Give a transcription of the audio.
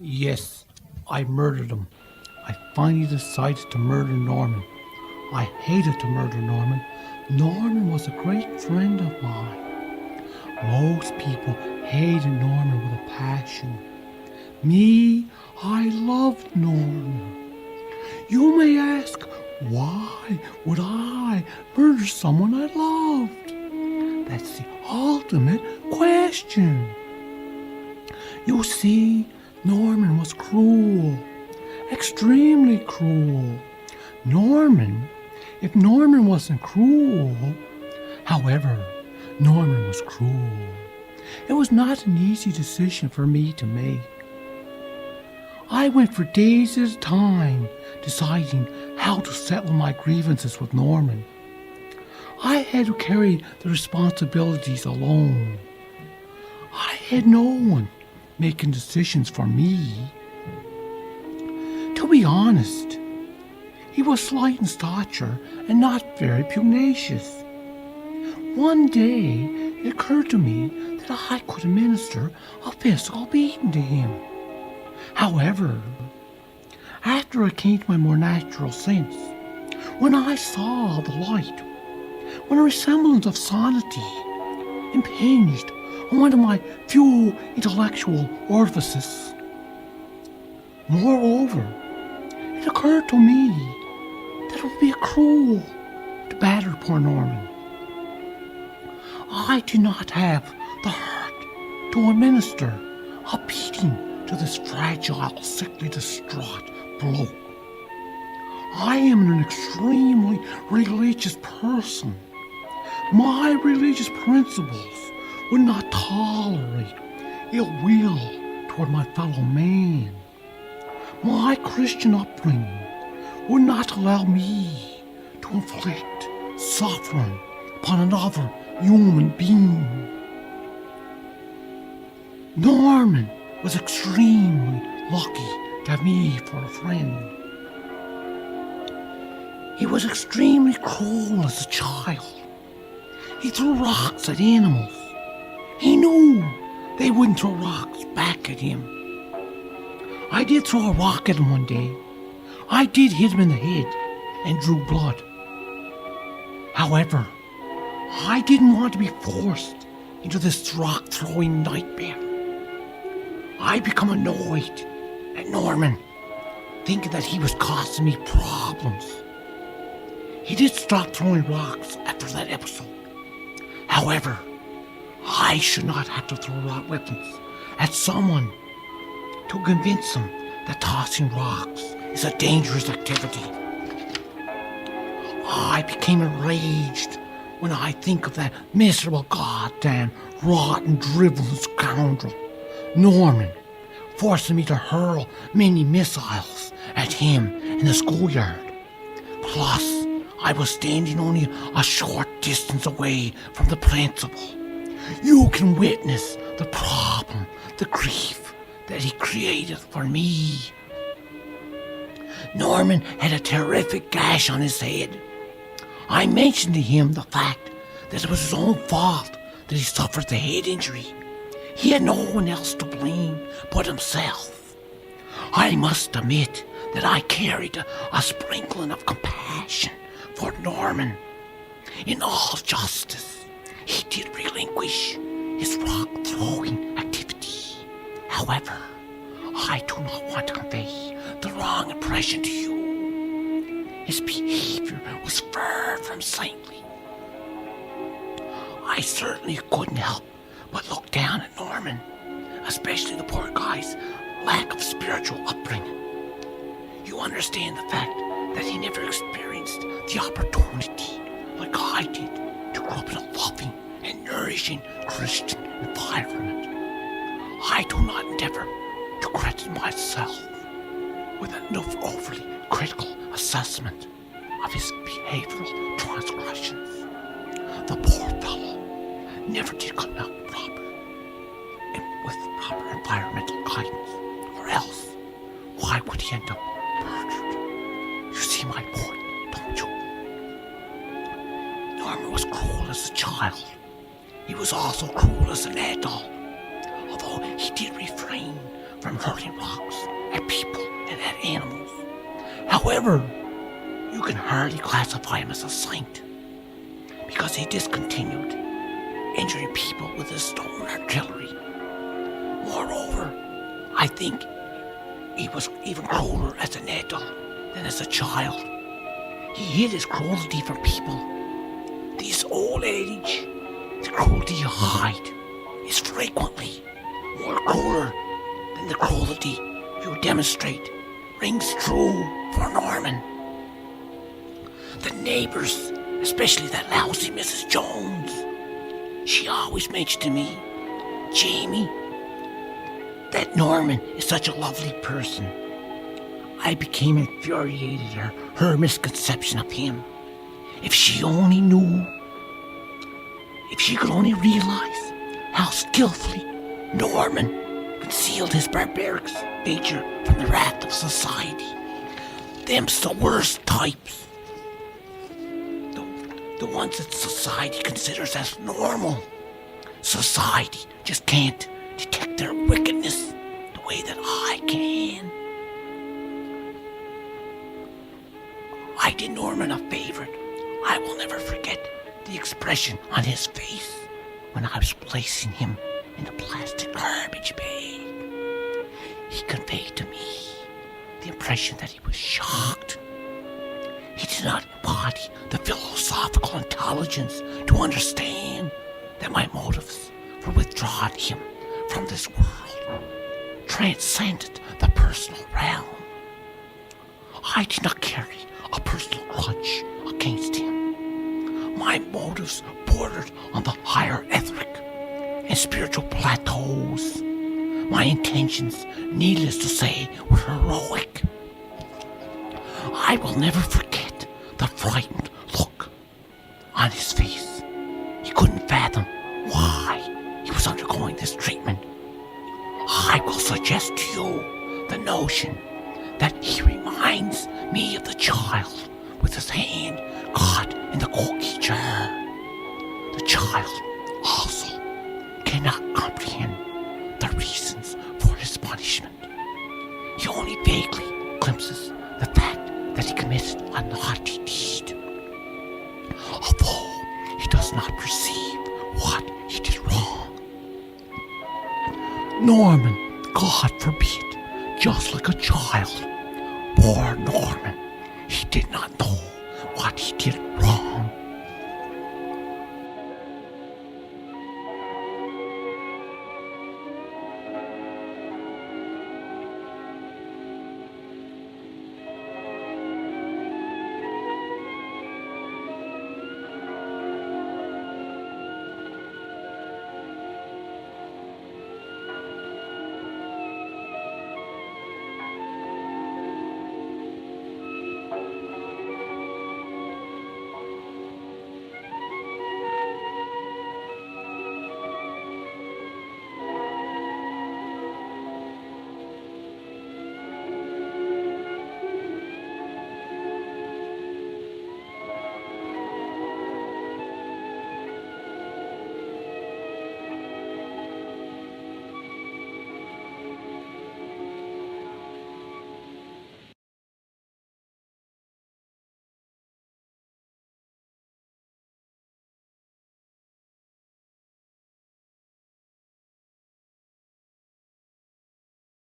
Yes, I murdered him. I finally decided to murder Norman. I hated to murder Norman. Norman was a great friend of mine. Most people hated Norman with a passion. Me, I loved Norman. You may ask, why would I murder someone I loved? That's the ultimate question. You see, Norman was cruel, extremely cruel. If Norman wasn't cruel, however, Norman was cruel. It was not an easy decision for me to make. I went for days at a time deciding how to settle my grievances with Norman. I had to carry the responsibilities alone. I had no one making decisions for me. To be honest, he was slight in stature and not very pugnacious. One day it occurred to me that I could administer a physical beating to him. However, after I came to my more natural sense, when I saw the light, when a resemblance of sanity impinged on one of my few intellectual orifices. Moreover, it occurred to me that it would be cruel to batter poor Norman. I did not have the heart to administer a beating to this fragile, sickly, distraught bloke. I am an extremely religious person. My religious principles would not tolerate ill will toward my fellow man. My Christian upbringing would not allow me to inflict suffering upon another human being. Norman was extremely lucky to have me for a friend. He was extremely cruel as a child. He threw rocks at animals. He knew they wouldn't throw rocks back at him. I did throw a rock at him one day. I did hit him in the head and drew blood. However, I didn't want to be forced into this rock-throwing nightmare. I become annoyed at Norman, thinking that he was causing me problems. He did stop throwing rocks after that episode. However, I should not have to throw rock weapons at someone to convince them that tossing rocks is a dangerous activity. I became enraged when I think of that miserable, goddamn, rotten, driveling scoundrel, Norman, forcing me to hurl many missiles at him in the schoolyard. Plus, I was standing only a short distance away from the principal. You can witness the problem, the grief that he created for me. Norman had a terrific gash on his head. I mentioned to him the fact that it was his own fault that he suffered the head injury. He had no one else to blame but himself. I must admit that I carried a sprinkling of compassion for Norman. In all justice, he did relinquish his rock-throwing activity. However, I do not want to convey the wrong impression to you. His behavior was far from saintly. I certainly couldn't help but look down at Norman, especially the poor guy's lack of spiritual upbringing. You understand the fact that he never experienced the opportunity, like I did, to grow up in a loving and nourishing Christian environment. I do not endeavor to credit myself with an overly critical assessment of his behavioral transgressions. The poor fellow never did come out with proper environmental guidance, or else why would he end up murdered? You see my point, don't you? Norman was cruel as a child. He was also cruel as an adult, although he did refrain from hurling rocks at people and at animals. However, you can hardly classify him as a saint, because he discontinued injuring people with his stone artillery. Moreover, I think he was even crueler as an adult than as a child. He hid his cruelty from people. This old age, the cruelty you hide is frequently more crueler than the cruelty you demonstrate. Rings true for Norman. The neighbors, especially that lousy Mrs. Jones, she always mentioned to me, Jamie, that Norman is such a lovely person. I became infuriated at her misconception of him. If she only knew, if she could only realize how skillfully Norman concealed his barbaric nature from the wrath of society. Them's the worst types. The ones that society considers as normal. Society just can't detect their wickedness the way that I can. I did Norman a favor. I will never forget the expression on his face when I was placing him in a plastic garbage bag. He conveyed to me the impression that he was shocked. He did not embody the philosophical intelligence to understand that my motives for withdrawing him from this world transcended the personal realm. I did not carry a personal grudge against him. My motives bordered on the higher etheric and spiritual plateaus. My intentions, needless to say, were heroic. I will never forget the frightened look on his face. He couldn't fathom why he was undergoing this treatment. I will suggest to you the notion that he reminds me of the child with his hand caught in the cookie jar. The child also cannot comprehend the reasons for his punishment. He only vaguely glimpses the fact that he committed a naughty deed, although he does not perceive what he did wrong. Norman, God forbid, just like a child, poor Norman, he did not know what he did wrong.